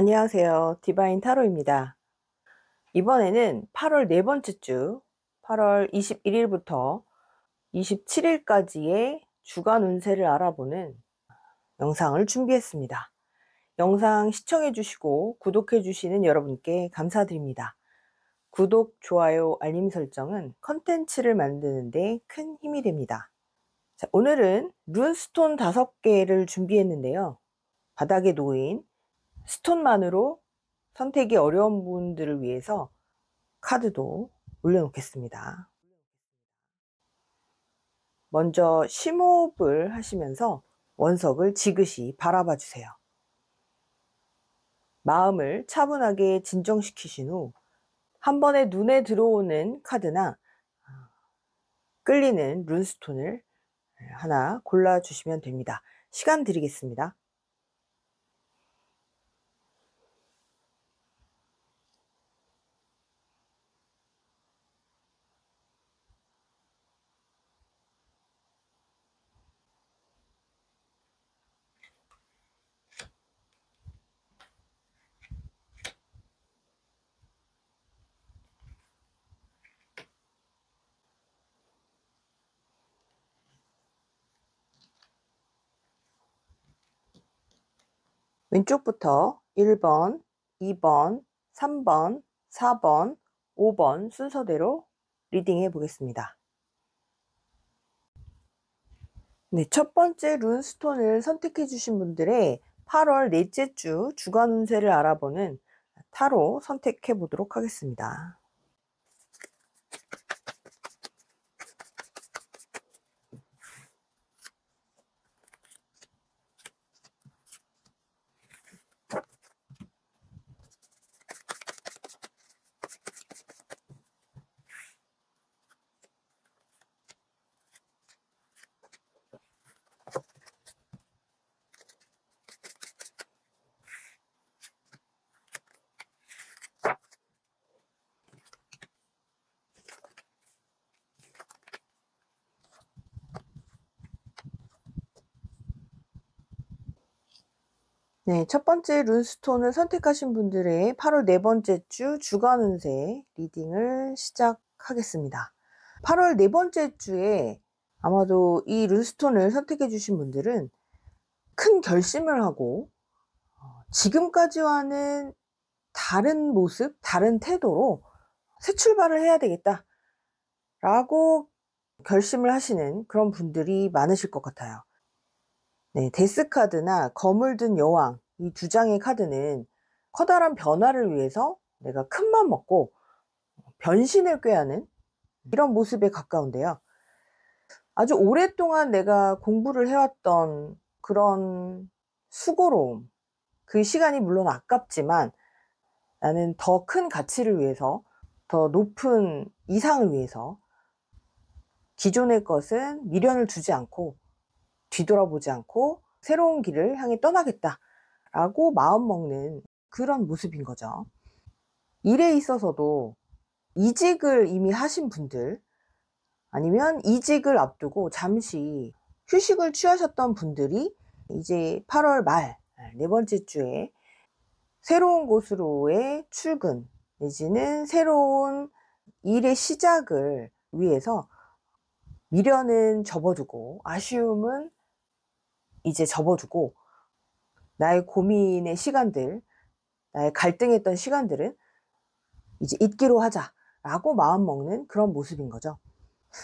안녕하세요. 디바인 타로입니다. 이번에는 8월 네 번째 주, 8월 21일부터 27일까지의 주간 운세를 알아보는 영상을 준비했습니다. 영상 시청해주시고 구독해주시는 여러분께 감사드립니다. 구독, 좋아요, 알림 설정은 컨텐츠를 만드는 데 큰 힘이 됩니다. 자, 오늘은 룬스톤 5개를 준비했는데요. 바닥에 놓인 스톤만으로 선택이 어려운 분들을 위해서 카드도 올려놓겠습니다. 먼저 심호흡을 하시면서 원석을 지그시 바라봐 주세요. 마음을 차분하게 진정시키신 후 한 번에 눈에 들어오는 카드나 끌리는 룬스톤을 하나 골라주시면 됩니다. 시간 드리겠습니다. 왼쪽부터 1번, 2번, 3번, 4번, 5번 순서대로 리딩해 보겠습니다. 네, 첫 번째 룬스톤을 선택해 주신 분들의 8월 넷째 주 주간 운세를 알아보는 타로 선택해 보도록 하겠습니다. 네, 첫 번째 룬스톤을 선택하신 분들의 8월 네 번째 주 주간 운세 리딩을 시작하겠습니다. 8월 네 번째 주에 아마도 이 룬스톤을 선택해 주신 분들은 큰 결심을 하고 지금까지와는 다른 모습, 다른 태도로 새 출발을 해야 되겠다 라고 결심을 하시는 그런 분들이 많으실 것 같아요. 네, 데스카드나 거물 든 여왕 이 두 장의 카드는 커다란 변화를 위해서 내가 큰맘 먹고 변신을 꾀하는 이런 모습에 가까운데요. 아주 오랫동안 내가 공부를 해왔던 그런 수고로움, 그 시간이 물론 아깝지만 나는 더 큰 가치를 위해서, 더 높은 이상을 위해서 기존의 것은 미련을 두지 않고 뒤돌아보지 않고 새로운 길을 향해 떠나겠다라고 마음먹는 그런 모습인 거죠. 일에 있어서도 이직을 이미 하신 분들, 아니면 이직을 앞두고 잠시 휴식을 취하셨던 분들이 이제 8월 말 네 번째 주에 새로운 곳으로의 출근 내지는 새로운 일의 시작을 위해서 미련은 접어두고 아쉬움은 이제 접어두고 나의 고민의 시간들, 나의 갈등했던 시간들은 이제 잊기로 하자라고 마음먹는 그런 모습인 거죠.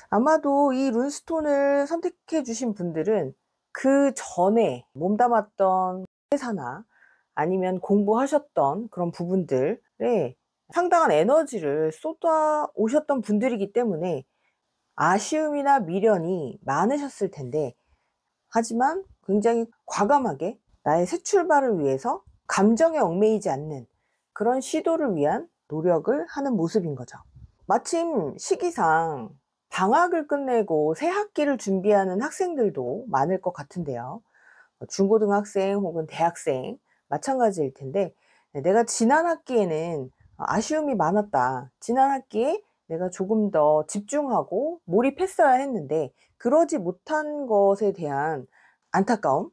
아마도 이 룬스톤을 선택해 주신 분들은 그 전에 몸담았던 회사나 아니면 공부하셨던 그런 부분들에 상당한 에너지를 쏟아 오셨던 분들이기 때문에 아쉬움이나 미련이 많으셨을 텐데, 하지만 굉장히 과감하게 나의 새 출발을 위해서 감정에 얽매이지 않는 그런 시도를 위한 노력을 하는 모습인 거죠. 마침 시기상 방학을 끝내고 새 학기를 준비하는 학생들도 많을 것 같은데요. 중고등학생 혹은 대학생 마찬가지일 텐데, 내가 지난 학기에는 아쉬움이 많았다. 지난 학기에 내가 조금 더 집중하고 몰입했어야 했는데 그러지 못한 것에 대한 안타까움,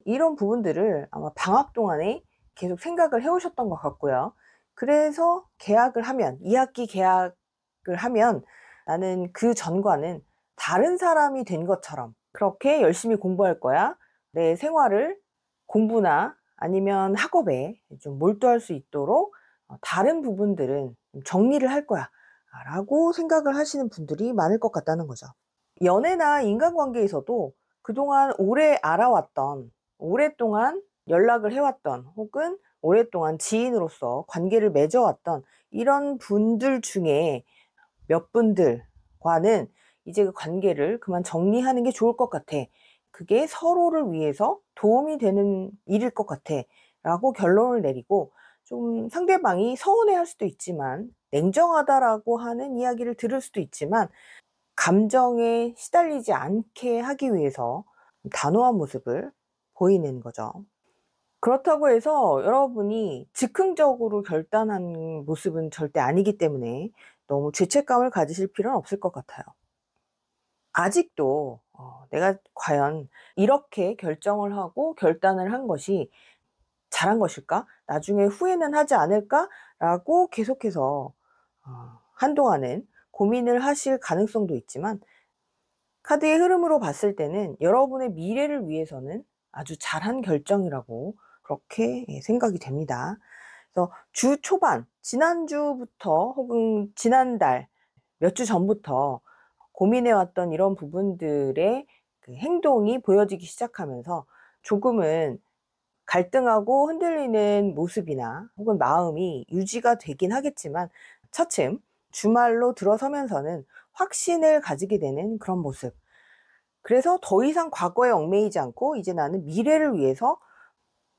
이런 부분들을 아마 방학 동안에 계속 생각을 해오셨던 것 같고요. 그래서 계약을 하면, 2학기 계약을 하면 나는 그 전과는 다른 사람이 된 것처럼 그렇게 열심히 공부할 거야. 내 생활을 공부나 아니면 학업에 좀 몰두할 수 있도록 다른 부분들은 정리를 할 거야 라고 생각을 하시는 분들이 많을 것 같다는 거죠. 연애나 인간관계에서도 그동안 오래 알아왔던, 오랫동안 연락을 해왔던, 혹은 오랫동안 지인으로서 관계를 맺어왔던 이런 분들 중에 몇 분들과는 이제 그 관계를 그만 정리하는 게 좋을 것 같아. 그게 서로를 위해서 도움이 되는 일일 것 같아 라고 결론을 내리고, 좀 상대방이 서운해할 수도 있지만, 냉정하다라고 하는 이야기를 들을 수도 있지만, 감정에 시달리지 않게 하기 위해서 단호한 모습을 보이는 거죠. 그렇다고 해서 여러분이 즉흥적으로 결단한 모습은 절대 아니기 때문에 너무 죄책감을 가지실 필요는 없을 것 같아요. 아직도 내가 과연 이렇게 결정을 하고 결단을 한 것이 잘한 것일까? 나중에 후회는 하지 않을까? 라고 계속해서 한동안은 고민을 하실 가능성도 있지만, 카드의 흐름으로 봤을 때는 여러분의 미래를 위해서는 아주 잘한 결정이라고 그렇게 생각이 됩니다. 그래서 주 초반, 지난주부터 혹은 지난달, 몇 주 전부터 고민해왔던 이런 부분들의 그 행동이 보여지기 시작하면서 조금은 갈등하고 흔들리는 모습이나 혹은 마음이 유지가 되긴 하겠지만, 차츰 주말로 들어서면서는 확신을 가지게 되는 그런 모습. 그래서 더 이상 과거에 얽매이지 않고 이제 나는 미래를 위해서,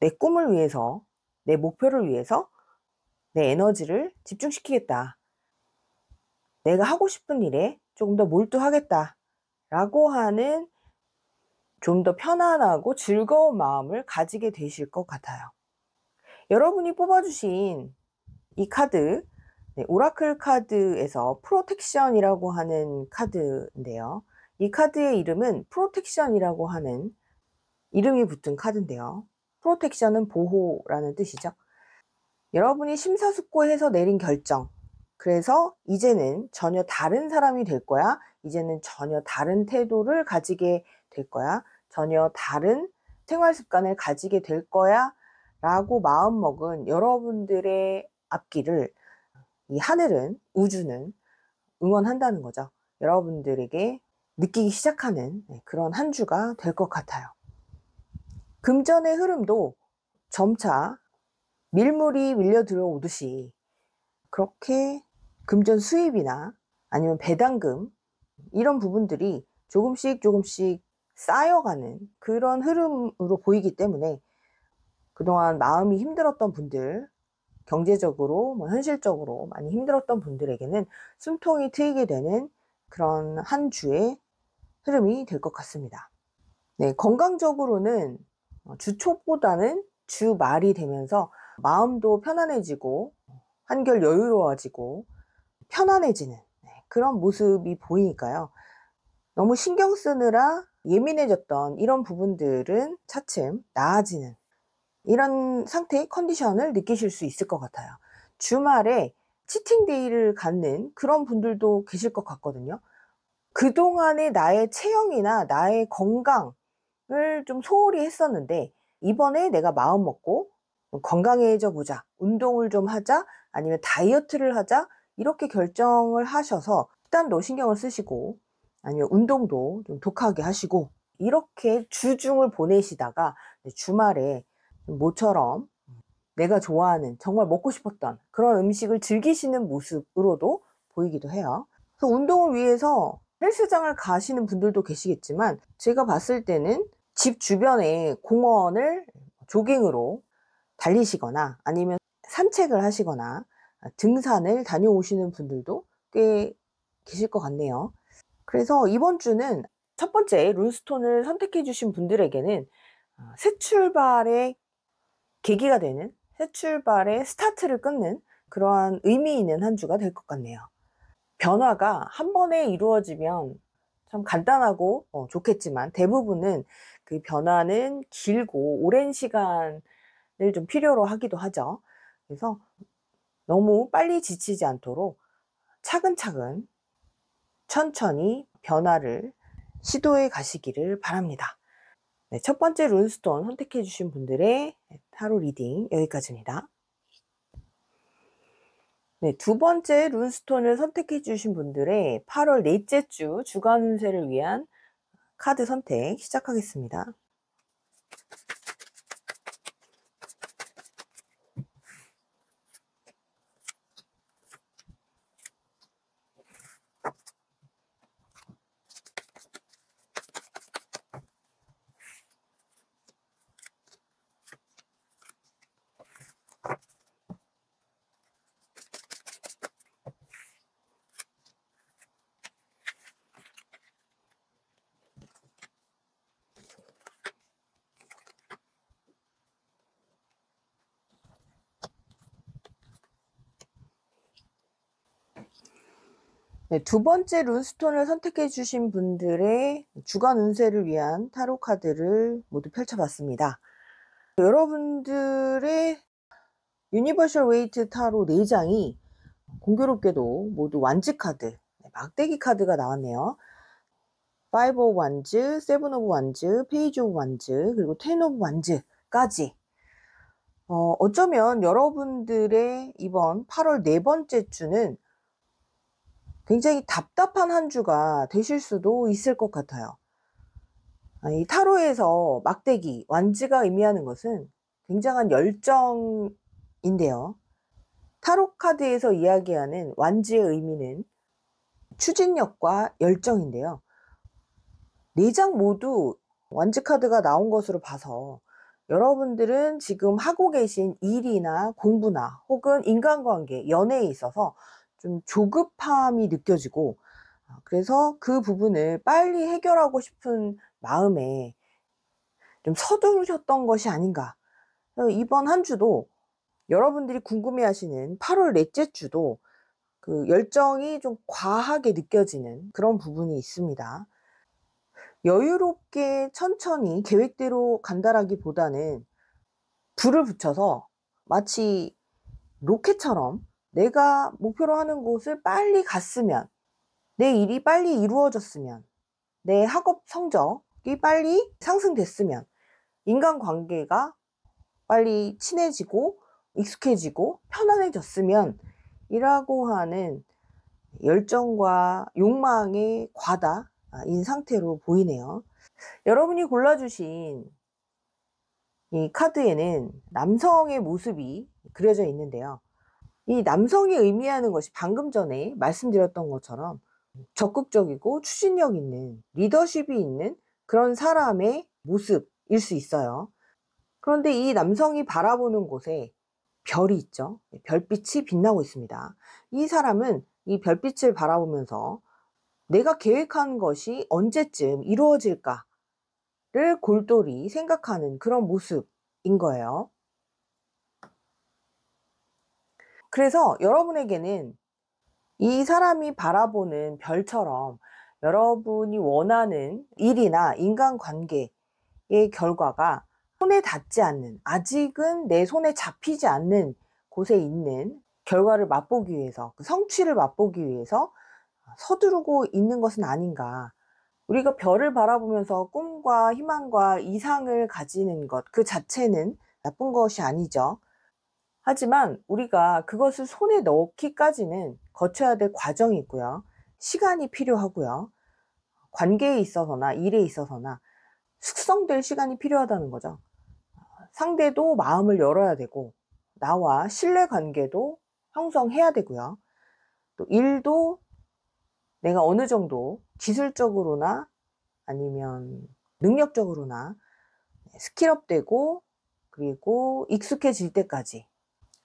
내 꿈을 위해서, 내 목표를 위해서 내 에너지를 집중시키겠다. 내가 하고 싶은 일에 조금 더 몰두하겠다. 라고 하는 좀 더 편안하고 즐거운 마음을 가지게 되실 것 같아요. 여러분이 뽑아주신 이 카드, 오라클 카드에서 프로텍션이라고 하는 카드인데요. 이 카드의 이름은 프로텍션이라고 하는 이름이 붙은 카드인데요. 프로텍션은 보호라는 뜻이죠. 여러분이 심사숙고해서 내린 결정, 그래서 이제는 전혀 다른 사람이 될 거야. 이제는 전혀 다른 태도를 가지게 될 거야. 전혀 다른 생활 습관을 가지게 될 거야 라고 마음먹은 여러분들의 앞길을 이 하늘은, 우주는 응원한다는 거죠. 여러분들에게 느끼기 시작하는 그런 한 주가 될 것 같아요. 금전의 흐름도 점차 밀물이 밀려 들어오듯이 그렇게 금전 수입이나 아니면 배당금, 이런 부분들이 조금씩 쌓여가는 그런 흐름으로 보이기 때문에, 그동안 마음이 힘들었던 분들, 경제적으로 현실적으로 많이 힘들었던 분들에게는 숨통이 트이게 되는 그런 한 주의 흐름이 될 것 같습니다. 네, 건강적으로는 주 초보다는 주 말이 되면서 마음도 편안해지고 한결 여유로워지고 편안해지는 그런 모습이 보이니까요. 너무 신경 쓰느라 예민해졌던 이런 부분들은 차츰 나아지는 이런 상태의 컨디션을 느끼실 수 있을 것 같아요. 주말에 치팅데이를 갖는 그런 분들도 계실 것 같거든요. 그동안의 나의 체형이나 나의 건강을 좀 소홀히 했었는데, 이번에 내가 마음 먹고 건강해져 보자, 운동을 좀 하자, 아니면 다이어트를 하자, 이렇게 결정을 하셔서 식단도 신경을 쓰시고 아니면 운동도 좀 독하게 하시고 이렇게 주중을 보내시다가 주말에 모처럼 내가 좋아하는, 정말 먹고 싶었던 그런 음식을 즐기시는 모습으로도 보이기도 해요. 그래서 운동을 위해서 헬스장을 가시는 분들도 계시겠지만, 제가 봤을 때는 집 주변에 공원을 조깅으로 달리시거나 아니면 산책을 하시거나 등산을 다녀오시는 분들도 꽤 계실 것 같네요. 그래서 이번 주는 첫 번째 룬스톤을 선택해 주신 분들에게는 새 출발의 계기가 되는, 새 출발의 스타트를 끊는 그러한 의미 있는 한 주가 될 것 같네요. 변화가 한 번에 이루어지면 참 간단하고 좋겠지만, 대부분은 그 변화는 길고 오랜 시간을 좀 필요로 하기도 하죠. 그래서 너무 빨리 지치지 않도록 차근차근 천천히 변화를 시도해 가시기를 바랍니다. 네, 첫 번째 룬스톤 선택해 주신 분들의 타로 리딩 여기까지입니다. 네, 두 번째 룬스톤을 선택해 주신 분들의 8월 넷째 주 주간 운세를 위한 카드 선택 시작하겠습니다. 네, 두 번째 룬스톤을 선택해 주신 분들의 주간 운세를 위한 타로 카드를 모두 펼쳐봤습니다. 여러분들의 유니버셜 웨이트 타로 4장이 공교롭게도 모두 완즈 카드, 막대기 카드가 나왔네요. 5 오브 완즈, 7 오브 완즈, 페이지 오브 완즈, 그리고 10 오브 완즈까지 어쩌면 여러분들의 이번 8월 네 번째 주는 굉장히 답답한 한 주가 되실 수도 있을 것 같아요. 이 타로에서 막대기, 완즈가 의미하는 것은 굉장한 열정인데요. 타로 카드에서 이야기하는 완즈의 의미는 추진력과 열정인데요. 4장 모두 완즈 카드가 나온 것으로 봐서 여러분들은 지금 하고 계신 일이나 공부나 혹은 인간관계, 연애에 있어서 좀 조급함이 느껴지고, 그래서 그 부분을 빨리 해결하고 싶은 마음에 좀 서두르셨던 것이 아닌가. 이번 한 주도 여러분들이 궁금해 하시는 8월 넷째 주도 그 열정이 좀 과하게 느껴지는 그런 부분이 있습니다. 여유롭게 천천히 계획대로 간다라기보다는 불을 붙여서 마치 로켓처럼 내가 목표로 하는 곳을 빨리 갔으면, 내 일이 빨리 이루어졌으면, 내 학업 성적이 빨리 상승됐으면, 인간관계가 빨리 친해지고 익숙해지고 편안해졌으면 이라고 하는 열정과 욕망의 과다인 상태로 보이네요. 여러분이 골라주신 이 카드에는 남성의 모습이 그려져 있는데요. 이 남성이 의미하는 것이 방금 전에 말씀드렸던 것처럼 적극적이고 추진력 있는, 리더십이 있는 그런 사람의 모습일 수 있어요. 그런데 이 남성이 바라보는 곳에 별이 있죠. 별빛이 빛나고 있습니다. 이 사람은 이 별빛을 바라보면서 내가 계획한 것이 언제쯤 이루어질까를 골똘히 생각하는 그런 모습인 거예요. 그래서 여러분에게는 이 사람이 바라보는 별처럼 여러분이 원하는 일이나 인간관계의 결과가 손에 닿지 않는, 아직은 내 손에 잡히지 않는 곳에 있는 결과를 맛보기 위해서, 그 성취를 맛보기 위해서 서두르고 있는 것은 아닌가. 우리가 별을 바라보면서 꿈과 희망과 이상을 가지는 것, 그 자체는 나쁜 것이 아니죠. 하지만 우리가 그것을 손에 넣기까지는 거쳐야 될 과정이 있고요. 시간이 필요하고요. 관계에 있어서나 일에 있어서나 숙성될 시간이 필요하다는 거죠. 상대도 마음을 열어야 되고, 나와 신뢰관계도 형성해야 되고요. 또 일도 내가 어느 정도 기술적으로나 아니면 능력적으로나 스킬업 되고, 그리고 익숙해질 때까지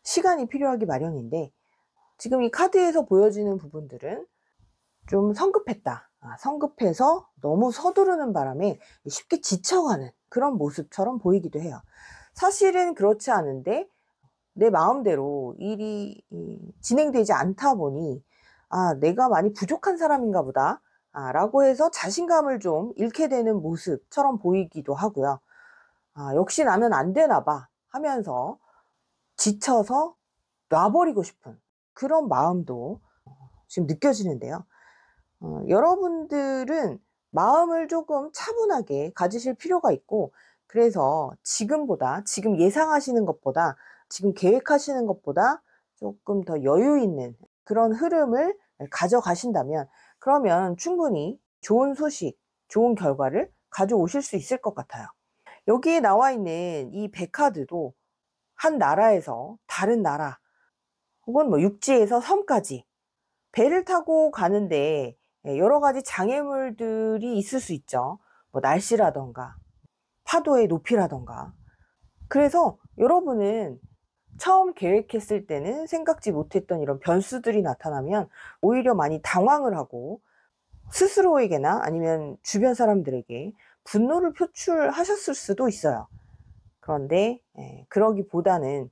시간이 필요하기 마련인데, 지금 이 카드에서 보여지는 부분들은 좀 성급했다. 성급해서 너무 서두르는 바람에 쉽게 지쳐가는 그런 모습처럼 보이기도 해요. 사실은 그렇지 않은데 내 마음대로 일이 진행되지 않다 보니 내가 많이 부족한 사람인가 보다 라고 해서 자신감을 좀 잃게 되는 모습처럼 보이기도 하고요. 역시 나는 안 되나 봐 하면서 지쳐서 놔버리고 싶은 그런 마음도 지금 느껴지는데요. 여러분들은 마음을 조금 차분하게 가지실 필요가 있고, 그래서 지금 예상하시는 것보다, 지금 계획하시는 것보다 조금 더 여유 있는 그런 흐름을 가져가신다면, 그러면 충분히 좋은 소식, 좋은 결과를 가져오실 수 있을 것 같아요. 여기에 나와 있는 이 백카드도 한 나라에서 다른 나라, 혹은 뭐 육지에서 섬까지 배를 타고 가는데 여러 가지 장애물들이 있을 수 있죠. 뭐 날씨라던가 파도의 높이라던가. 그래서 여러분은 처음 계획했을 때는 생각지 못했던 이런 변수들이 나타나면 오히려 많이 당황을 하고 스스로에게나 아니면 주변 사람들에게 분노를 표출하셨을 수도 있어요. 그런데 그러기보다는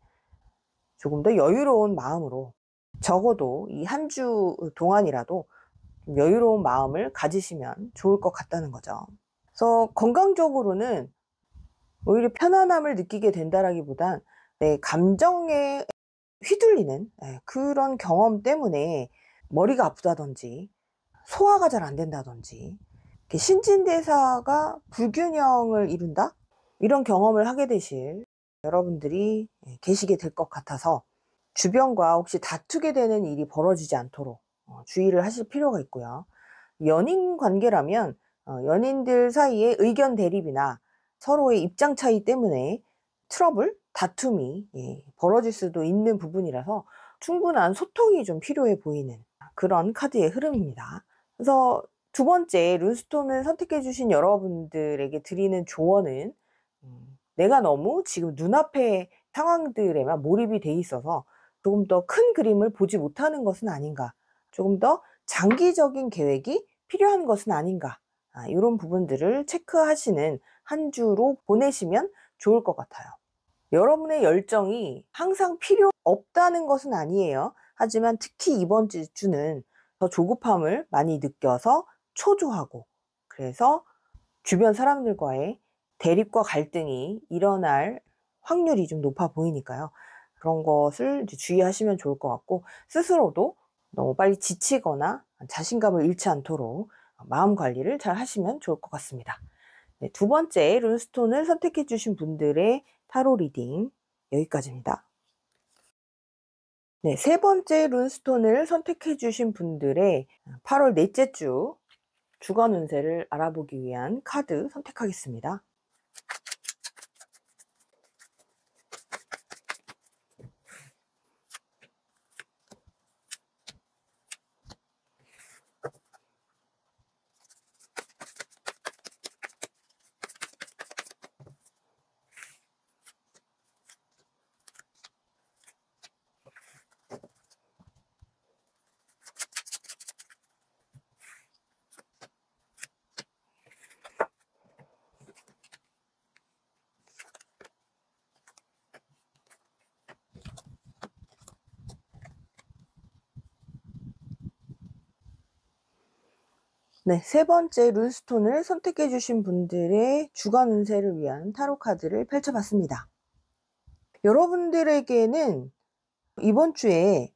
조금 더 여유로운 마음으로, 적어도 이 한 주 동안이라도 여유로운 마음을 가지시면 좋을 것 같다는 거죠. 그래서 건강적으로는 오히려 편안함을 느끼게 된다라기보단 내 감정에 휘둘리는 그런 경험 때문에 머리가 아프다든지 소화가 잘 안 된다든지 신진대사가 불균형을 이룬다? 이런 경험을 하게 되실 여러분들이 계시게 될 것 같아서 주변과 혹시 다투게 되는 일이 벌어지지 않도록 주의를 하실 필요가 있고요. 연인 관계라면 연인들 사이에 의견 대립이나 서로의 입장 차이 때문에 트러블, 다툼이 벌어질 수도 있는 부분이라서 충분한 소통이 좀 필요해 보이는 그런 카드의 흐름입니다. 그래서 두 번째 룬스톤을 선택해 주신 여러분들에게 드리는 조언은, 내가 너무 지금 눈앞의 상황들에만 몰입이 돼 있어서 조금 더 큰 그림을 보지 못하는 것은 아닌가, 조금 더 장기적인 계획이 필요한 것은 아닌가, 이런 부분들을 체크하시는 한 주로 보내시면 좋을 것 같아요. 여러분의 열정이 항상 필요 없다는 것은 아니에요. 하지만 특히 이번 주는 더 조급함을 많이 느껴서 초조하고, 그래서 주변 사람들과의 대립과 갈등이 일어날 확률이 좀 높아 보이니까요. 그런 것을 이제 주의하시면 좋을 것 같고, 스스로도 너무 빨리 지치거나 자신감을 잃지 않도록 마음 관리를 잘 하시면 좋을 것 같습니다. 네, 두 번째 룬스톤을 선택해 주신 분들의 타로 리딩 여기까지입니다. 네, 세 번째 룬스톤을 선택해 주신 분들의 8월 넷째 주 주간 운세를 알아보기 위한 카드 선택하겠습니다. 네, 세 번째 룬스톤을 선택해 주신 분들의 주간 운세를 위한 타로 카드를 펼쳐봤습니다. 여러분들에게는 이번 주에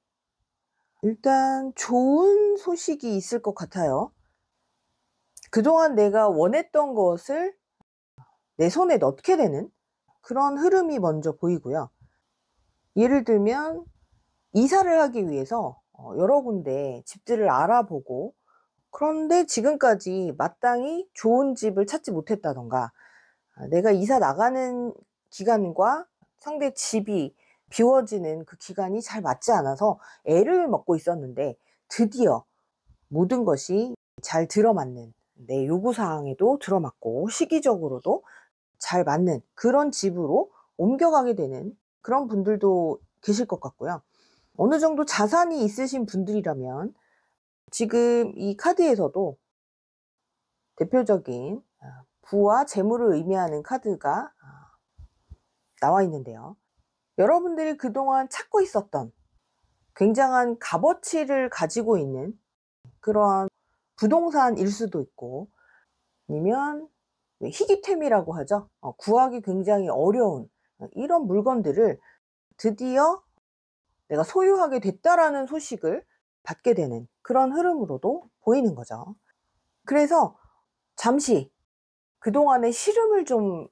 일단 좋은 소식이 있을 것 같아요. 그동안 내가 원했던 것을 내 손에 넣게 되는 그런 흐름이 먼저 보이고요. 예를 들면 이사를 하기 위해서 여러 군데 집들을 알아보고, 그런데 지금까지 마땅히 좋은 집을 찾지 못했다던가, 내가 이사 나가는 기간과 상대 집이 비워지는 그 기간이 잘 맞지 않아서 애를 먹고 있었는데, 드디어 모든 것이 잘 들어맞는, 내 요구사항에도 들어맞고 시기적으로도 잘 맞는 그런 집으로 옮겨가게 되는 그런 분들도 계실 것 같고요. 어느 정도 자산이 있으신 분들이라면 지금 이 카드에서도 대표적인 부와 재물을 의미하는 카드가 나와 있는데요. 여러분들이 그동안 찾고 있었던 굉장한 값어치를 가지고 있는 그런 부동산일 수도 있고, 아니면 희귀템이라고 하죠. 구하기 굉장히 어려운 이런 물건들을 드디어 내가 소유하게 됐다라는 소식을 받게 되는 그런 흐름으로도 보이는 거죠. 그래서 잠시 그동안의 시름을 좀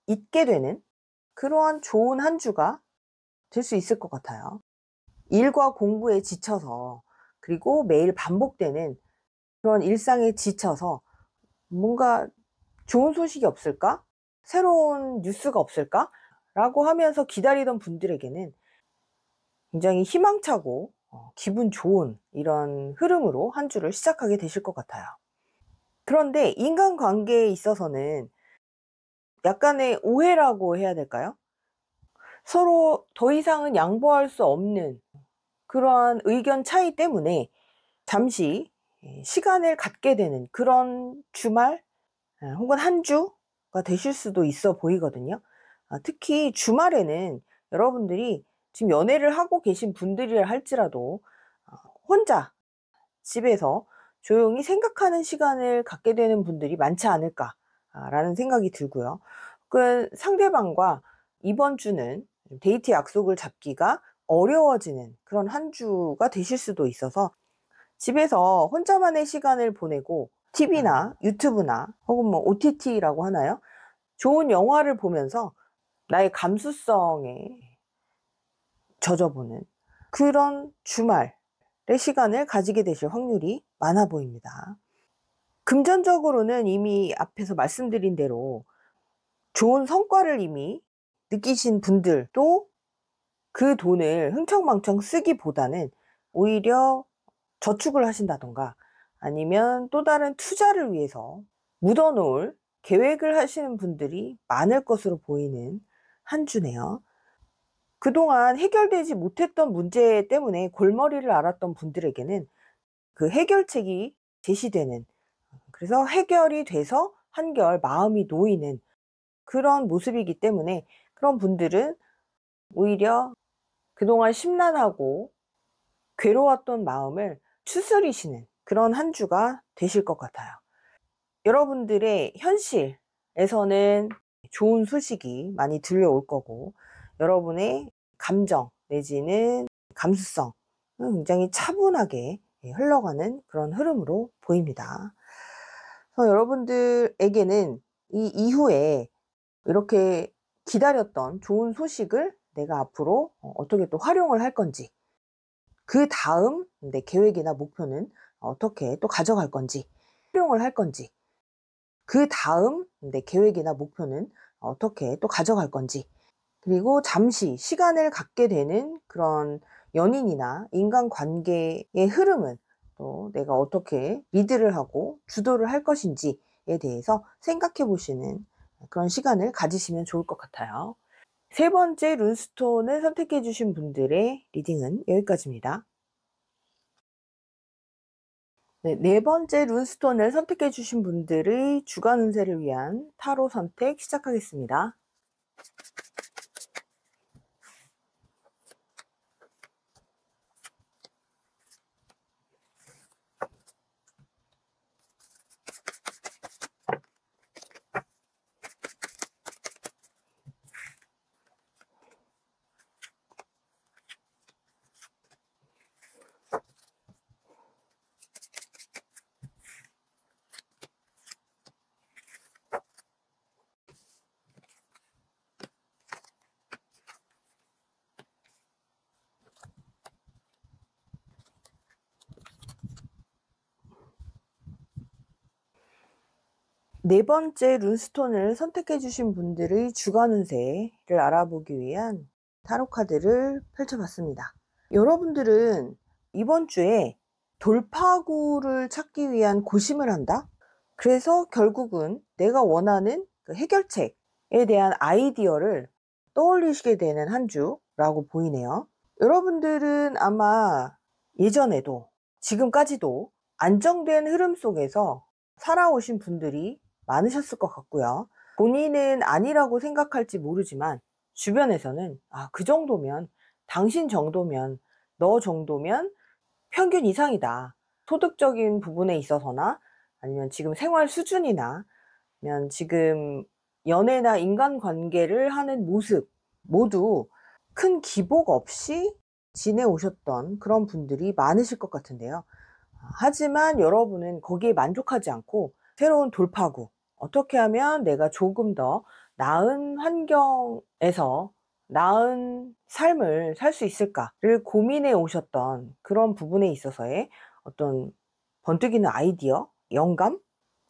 잊게 되는 그러한 좋은 한 주가 될 수 있을 것 같아요. 일과 공부에 지쳐서, 그리고 매일 반복되는 그런 일상에 지쳐서 뭔가 좋은 소식이 없을까? 새로운 뉴스가 없을까? 라고 하면서 기다리던 분들에게는 굉장히 희망차고 기분 좋은 이런 흐름으로 한 주를 시작하게 되실 것 같아요. 그런데 인간관계에 있어서는 약간의 오해라고 해야 될까요? 서로 더 이상은 양보할 수 없는 그러한 의견 차이 때문에 잠시 시간을 갖게 되는 그런 주말 혹은 한 주가 되실 수도 있어 보이거든요. 특히 주말에는 여러분들이 지금 연애를 하고 계신 분들이라 할지라도 혼자 집에서 조용히 생각하는 시간을 갖게 되는 분들이 많지 않을까라는 생각이 들고요. 그 상대방과 이번 주는 데이트 약속을 잡기가 어려워지는 그런 한 주가 되실 수도 있어서 집에서 혼자만의 시간을 보내고 TV나 유튜브나 혹은 뭐 OTT라고 하나요? 좋은 영화를 보면서 나의 감수성에 젖어보는 그런 주말의 시간을 가지게 되실 확률이 많아 보입니다. 금전적으로는 이미 앞에서 말씀드린 대로 좋은 성과를 이미 느끼신 분들도 그 돈을 흥청망청 쓰기보다는 오히려 저축을 하신다던가 아니면 또 다른 투자를 위해서 묻어놓을 계획을 하시는 분들이 많을 것으로 보이는 한 주네요. 그동안 해결되지 못했던 문제 때문에 골머리를 앓았던 분들에게는 그 해결책이 제시되는, 그래서 해결이 돼서 한결 마음이 놓이는 그런 모습이기 때문에 그런 분들은 오히려 그동안 심란하고 괴로웠던 마음을 추스리시는 그런 한 주가 되실 것 같아요. 여러분들의 현실에서는 좋은 소식이 많이 들려올 거고, 여러분의 감정 내지는 감수성은 굉장히 차분하게 흘러가는 그런 흐름으로 보입니다. 그래서 여러분들에게는 이 이후에 이렇게 기다렸던 좋은 소식을 내가 앞으로 어떻게 또 활용을 할 건지, 그 다음 내 계획이나 목표는 어떻게 또 가져갈 건지, 활용을 할 건지, 그 다음 내 계획이나 목표는 어떻게 또 가져갈 건지, 그리고 잠시 시간을 갖게 되는 그런 연인이나 인간관계의 흐름은 또 내가 어떻게 리드를 하고 주도를 할 것인지에 대해서 생각해 보시는 그런 시간을 가지시면 좋을 것 같아요. 세 번째 룬스톤을 선택해 주신 분들의 리딩은 여기까지입니다. 네 번째 룬스톤을 선택해 주신 분들의 주간 운세를 위한 타로 선택 시작하겠습니다. 네 번째 룬스톤을 선택해 주신 분들의 주간 운세를 알아보기 위한 타로 카드를 펼쳐봤습니다. 여러분들은 이번 주에 돌파구를 찾기 위한 고심을 한다? 그래서 결국은 내가 원하는 그 해결책에 대한 아이디어를 떠올리시게 되는 한 주라고 보이네요. 여러분들은 아마 예전에도 지금까지도 안정된 흐름 속에서 살아오신 분들이 많으셨을 것 같고요. 본인은 아니라고 생각할지 모르지만 주변에서는 그 정도면, 당신 정도면, 너 정도면 평균 이상이다. 소득적인 부분에 있어서나 아니면 지금 생활 수준이나 아니면 지금 연애나 인간관계를 하는 모습, 모두 큰 기복 없이 지내오셨던 그런 분들이 많으실 것 같은데요. 하지만 여러분은 거기에 만족하지 않고 새로운 돌파구, 어떻게 하면 내가 조금 더 나은 환경에서 나은 삶을 살 수 있을까를 고민해 오셨던 그런 부분에 있어서의 어떤 번뜩이는 아이디어, 영감,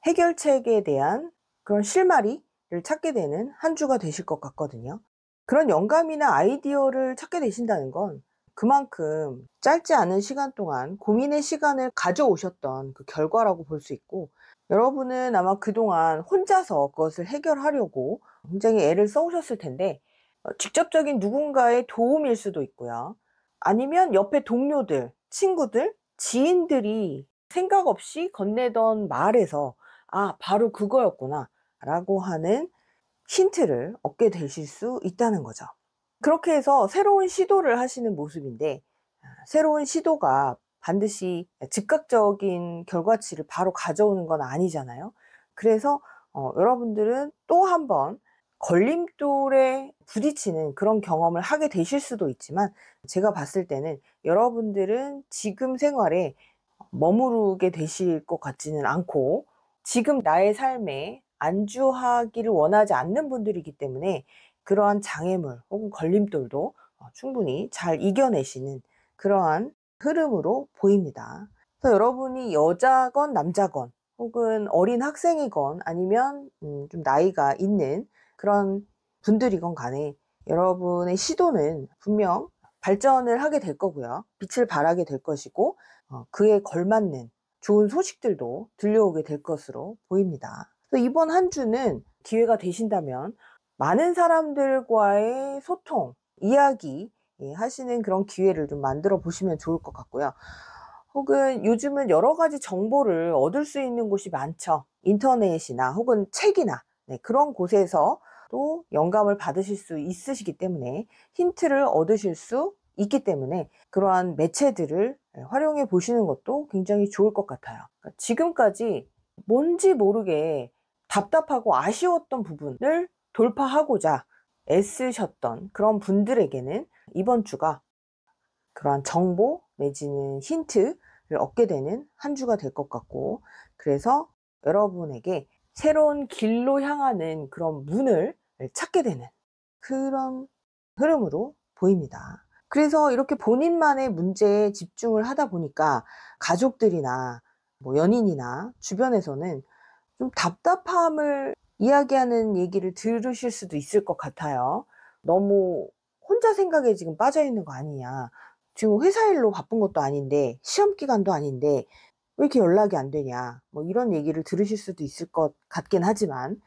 해결책에 대한 그런 실마리를 찾게 되는 한 주가 되실 것 같거든요. 그런 영감이나 아이디어를 찾게 되신다는 건 그만큼 짧지 않은 시간 동안 고민의 시간을 가져오셨던 그 결과라고 볼 수 있고, 여러분은 아마 그동안 혼자서 그것을 해결하려고 굉장히 애를 써오셨을 텐데, 직접적인 누군가의 도움일 수도 있고요. 아니면 옆에 동료들, 친구들, 지인들이 생각 없이 건네던 말에서 아, 바로 그거였구나 라고 하는 힌트를 얻게 되실 수 있다는 거죠. 그렇게 해서 새로운 시도를 하시는 모습인데, 새로운 시도가 반드시 즉각적인 결과치를 바로 가져오는 건 아니잖아요. 그래서 여러분들은 또 한 번 걸림돌에 부딪히는 그런 경험을 하게 되실 수도 있지만, 제가 봤을 때는 여러분들은 지금 생활에 머무르게 되실 것 같지는 않고, 지금 나의 삶에 안주하기를 원하지 않는 분들이기 때문에 그러한 장애물 혹은 걸림돌도 충분히 잘 이겨내시는 그러한 흐름으로 보입니다. 그래서 여러분이 여자건 남자건 혹은 어린 학생이건 아니면 좀 나이가 있는 그런 분들이건 간에 여러분의 시도는 분명 발전을 하게 될 거고요. 빛을 발하게 될 것이고, 그에 걸맞는 좋은 소식들도 들려오게 될 것으로 보입니다. 그래서 이번 한 주는 기회가 되신다면 많은 사람들과의 소통, 이야기 하시는 그런 기회를 좀 만들어 보시면 좋을 것 같고요. 혹은 요즘은 여러 가지 정보를 얻을 수 있는 곳이 많죠. 인터넷이나 혹은 책이나 그런 곳에서 또 영감을 받으실 수 있으시기 때문에, 힌트를 얻으실 수 있기 때문에 그러한 매체들을 활용해 보시는 것도 굉장히 좋을 것 같아요. 그러니까 지금까지 뭔지 모르게 답답하고 아쉬웠던 부분을 돌파하고자 애쓰셨던 그런 분들에게는 이번 주가 그러한 정보 내지는 힌트를 얻게 되는 한 주가 될 것 같고, 그래서 여러분에게 새로운 길로 향하는 그런 문을 찾게 되는 그런 흐름으로 보입니다. 그래서 이렇게 본인만의 문제에 집중을 하다 보니까 가족들이나 뭐 연인이나 주변에서는 좀 답답함을 이야기하는 얘기를 들으실 수도 있을 것 같아요. 너무 혼자 생각에 지금 빠져 있는 거 아니냐. 지금 회사 일로 바쁜 것도 아닌데, 시험 기간도 아닌데, 왜 이렇게 연락이 안 되냐. 뭐 이런 얘기를 들으실 수도 있을 것 같긴 하지만,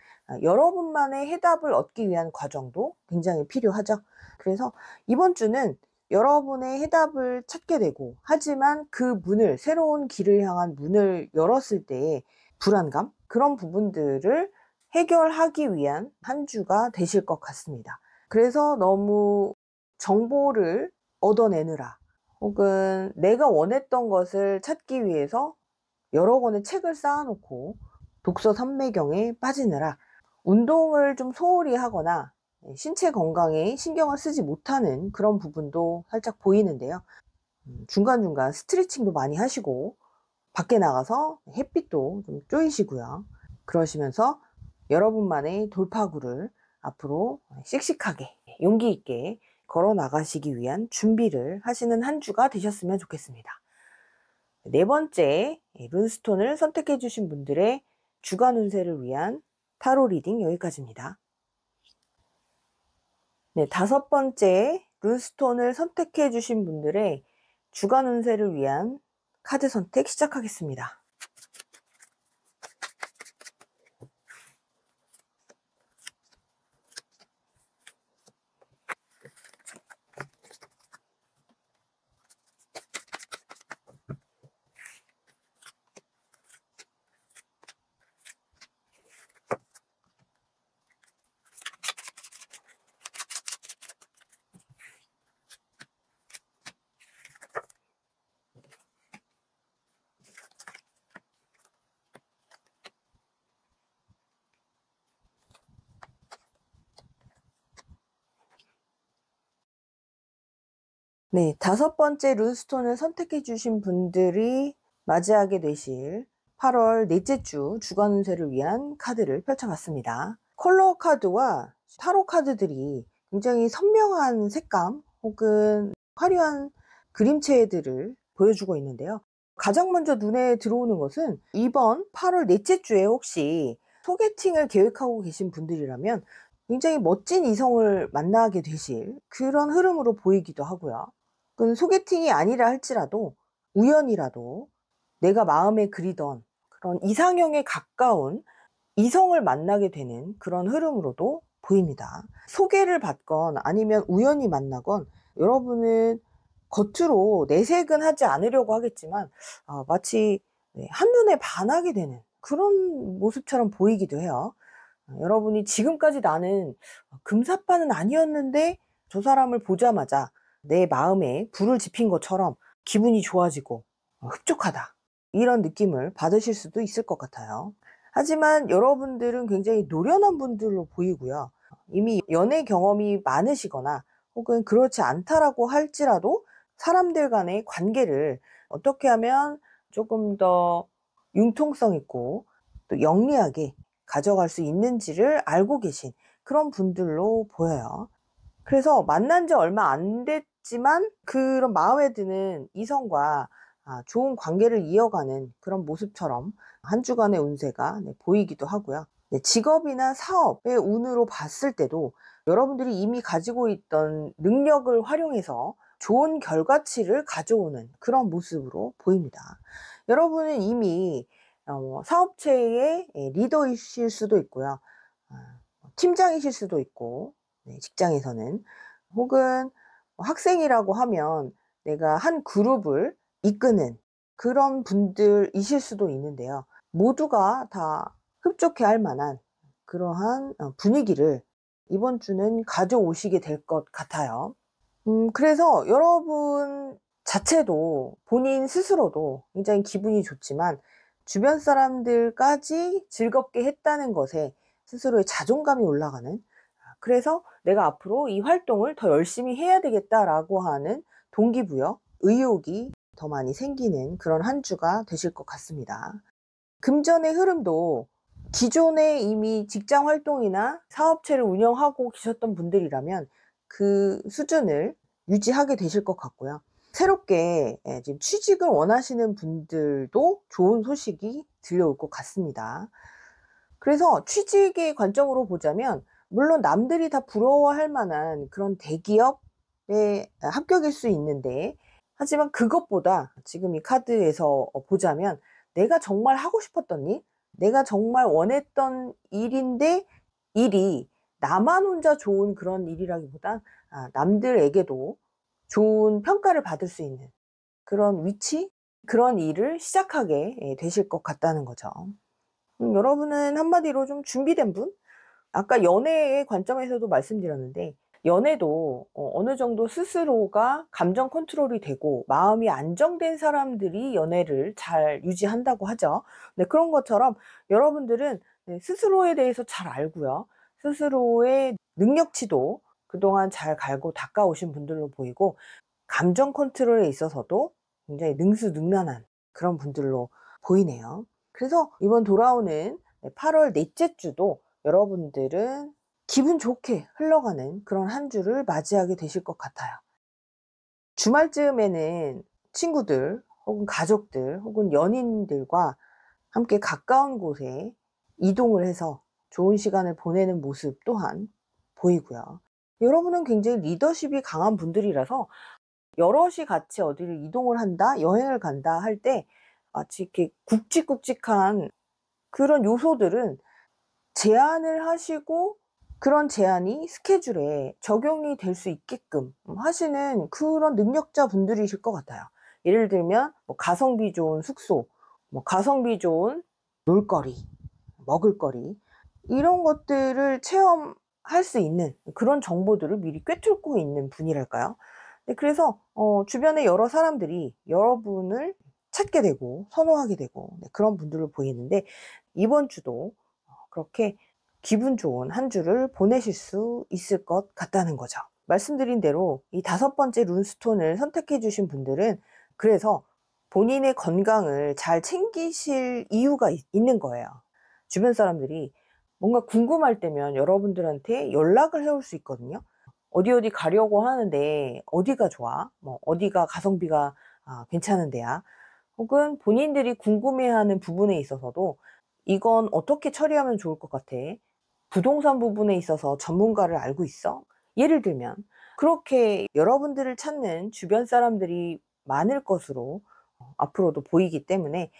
여러분만의 해답을 얻기 위한 과정도 굉장히 필요하죠. 그래서 이번 주는 여러분의 해답을 찾게 되고, 하지만 그 문을, 새로운 길을 향한 문을 열었을 때의 불안감? 그런 부분들을 해결하기 위한 한 주가 되실 것 같습니다. 그래서 너무 정보를 얻어내느라 혹은 내가 원했던 것을 찾기 위해서 여러 권의 책을 쌓아놓고 독서 삼매경에 빠지느라 운동을 좀 소홀히 하거나 신체 건강에 신경을 쓰지 못하는 그런 부분도 살짝 보이는데요. 중간중간 스트레칭도 많이 하시고 밖에 나가서 햇빛도 좀 쬐시고요. 그러시면서 여러분만의 돌파구를 앞으로 씩씩하게 용기 있게 걸어 나가시기 위한 준비를 하시는 한 주가 되셨으면 좋겠습니다. 네 번째, 룬스톤을 선택해 주신 분들의 주간 운세를 위한 타로 리딩 여기까지입니다. 네, 다섯 번째, 룬스톤을 선택해 주신 분들의 주간 운세를 위한 카드 선택 시작하겠습니다. 네, 5번째 룬스톤을 선택해 주신 분들이 맞이하게 되실 8월 넷째 주 주간 운세를 위한 카드를 펼쳐봤습니다. 컬러 카드와 타로 카드들이 굉장히 선명한 색감 혹은 화려한 그림체들을 보여주고 있는데요. 가장 먼저 눈에 들어오는 것은 이번 8월 넷째 주에 혹시 소개팅을 계획하고 계신 분들이라면 굉장히 멋진 이성을 만나게 되실 그런 흐름으로 보이기도 하고요. 그건 소개팅이 아니라 할지라도 우연이라도 내가 마음에 그리던 그런 이상형에 가까운 이성을 만나게 되는 그런 흐름으로도 보입니다. 소개를 받건 아니면 우연히 만나건 여러분은 겉으로 내색은 하지 않으려고 하겠지만 마치 한눈에 반하게 되는 그런 모습처럼 보이기도 해요. 여러분이 지금까지 나는 금사빠는 아니었는데 저 사람을 보자마자 내 마음에 불을 지핀 것처럼 기분이 좋아지고 흡족하다, 이런 느낌을 받으실 수도 있을 것 같아요. 하지만 여러분들은 굉장히 노련한 분들로 보이고요. 이미 연애 경험이 많으시거나 혹은 그렇지 않다라고 할지라도 사람들 간의 관계를 어떻게 하면 조금 더 융통성 있고 또 영리하게 가져갈 수 있는지를 알고 계신 그런 분들로 보여요. 그래서 만난 지 얼마 안 됐지만 그런 마음에 드는 이성과 좋은 관계를 이어가는 그런 모습처럼 한 주간의 운세가 보이기도 하고요. 직업이나 사업의 운으로 봤을 때도 여러분들이 이미 가지고 있던 능력을 활용해서 좋은 결과치를 가져오는 그런 모습으로 보입니다. 여러분은 이미 사업체의 리더이실 수도 있고요. 팀장이실 수도 있고, 직장에서는. 혹은 학생이라고 하면 내가 한 그룹을 이끄는 그런 분들이실 수도 있는데요. 모두가 다 흡족해 할 만한 그러한 분위기를 이번 주는 가져오시게 될 것 같아요. 그래서 여러분 자체도 본인 스스로도 굉장히 기분이 좋지만 주변 사람들까지 즐겁게 했다는 것에 스스로의 자존감이 올라가는, 그래서 내가 앞으로 이 활동을 더 열심히 해야 되겠다라고 하는 동기부여, 의욕이 더 많이 생기는 그런 한 주가 되실 것 같습니다. 금전의 흐름도 기존에 이미 직장 활동이나 사업체를 운영하고 계셨던 분들이라면 그 수준을 유지하게 되실 것 같고요. 새롭게 지금 취직을 원하시는 분들도 좋은 소식이 들려올 것 같습니다. 그래서 취직의 관점으로 보자면 물론 남들이 다 부러워할 만한 그런 대기업에 합격일 수 있는데, 하지만 그것보다 지금 이 카드에서 보자면 내가 정말 하고 싶었던 일, 내가 정말 원했던 일인데 일이 나만 혼자 좋은 그런 일이라기보단 남들에게도 좋은 평가를 받을 수 있는 그런 위치, 그런 일을 시작하게 되실 것 같다는 거죠. 여러분은 한마디로 좀 준비된 분? 아까 연애의 관점에서도 말씀드렸는데 연애도 어느 정도 스스로가 감정 컨트롤이 되고 마음이 안정된 사람들이 연애를 잘 유지한다고 하죠. 네, 그런 것처럼 여러분들은 스스로에 대해서 잘 알고요. 스스로의 능력치도 그동안 잘 갈고 닦아오신 분들로 보이고 감정 컨트롤에 있어서도 굉장히 능수능란한 그런 분들로 보이네요. 그래서 이번 돌아오는 8월 넷째 주도 여러분들은 기분 좋게 흘러가는 그런 한 주를 맞이하게 되실 것 같아요. 주말쯤에는 친구들 혹은 가족들 혹은 연인들과 함께 가까운 곳에 이동을 해서 좋은 시간을 보내는 모습 또한 보이고요. 여러분은 굉장히 리더십이 강한 분들이라서 여럿이 같이 어디를 이동을 한다, 여행을 간다 할 때 마치 이렇게 굵직굵직한 그런 요소들은 제안을 하시고 그런 제안이 스케줄에 적용이 될 수 있게끔 하시는 그런 능력자 분들이실 것 같아요. 예를 들면 가성비 좋은 숙소, 가성비 좋은 놀거리, 먹을거리, 이런 것들을 체험할 수 있는 그런 정보들을 미리 꿰뚫고 있는 분이랄까요. 그래서 주변에 여러 사람들이 여러분을 찾게 되고 선호하게 되고 그런 분들로 보이는데 이번 주도 그렇게 기분 좋은 한 주를 보내실 수 있을 것 같다는 거죠. 말씀드린 대로 이 5번째 룬스톤을 선택해 주신 분들은 그래서 본인의 건강을 잘 챙기실 이유가 있는 거예요. 주변 사람들이 뭔가 궁금할 때면 여러분들한테 연락을 해올 수 있거든요. 어디 어디 가려고 하는데 어디가 좋아? 뭐 어디가 가성비가 괜찮은 데야? 혹은 본인들이 궁금해하는 부분에 있어서도 이건 어떻게 처리하면 좋을 것 같아? 부동산 부분에 있어서 전문가를 알고 있어? 예를 들면 그렇게 여러분들을 찾는 주변 사람들이 많을 것으로 앞으로도 보이기 때문에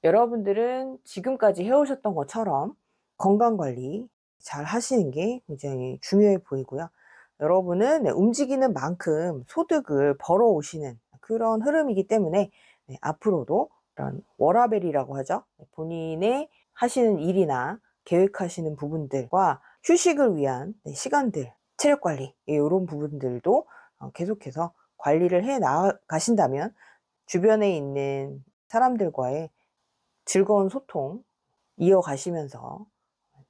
여러분들은 지금까지 해오셨던 것처럼 건강관리 잘 하시는 게 굉장히 중요해 보이고요. 여러분은 움직이는 만큼 소득을 벌어오시는 그런 흐름이기 때문에 앞으로도 이런 워라밸이라고 하죠. 본인의 하시는 일이나 계획하시는 부분들과 휴식을 위한 시간들, 체력관리 이런 부분들도 계속해서 관리를 해 나가신다면 주변에 있는 사람들과의 즐거운 소통 이어가시면서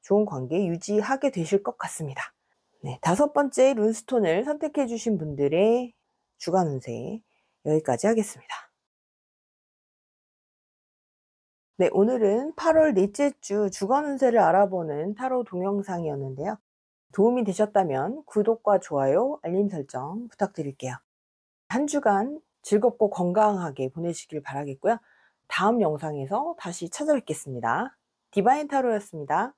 좋은 관계 유지하게 되실 것 같습니다. 네, 5번째 룬스톤을 선택해 주신 분들의 주간 운세 여기까지 하겠습니다. 네, 오늘은 8월 넷째 주 주간 운세를 알아보는 타로 동영상이었는데요. 도움이 되셨다면 구독과 좋아요, 알림 설정 부탁드릴게요. 한 주간 즐겁고 건강하게 보내시길 바라겠고요. 다음 영상에서 다시 찾아뵙겠습니다. 디바인 타로였습니다.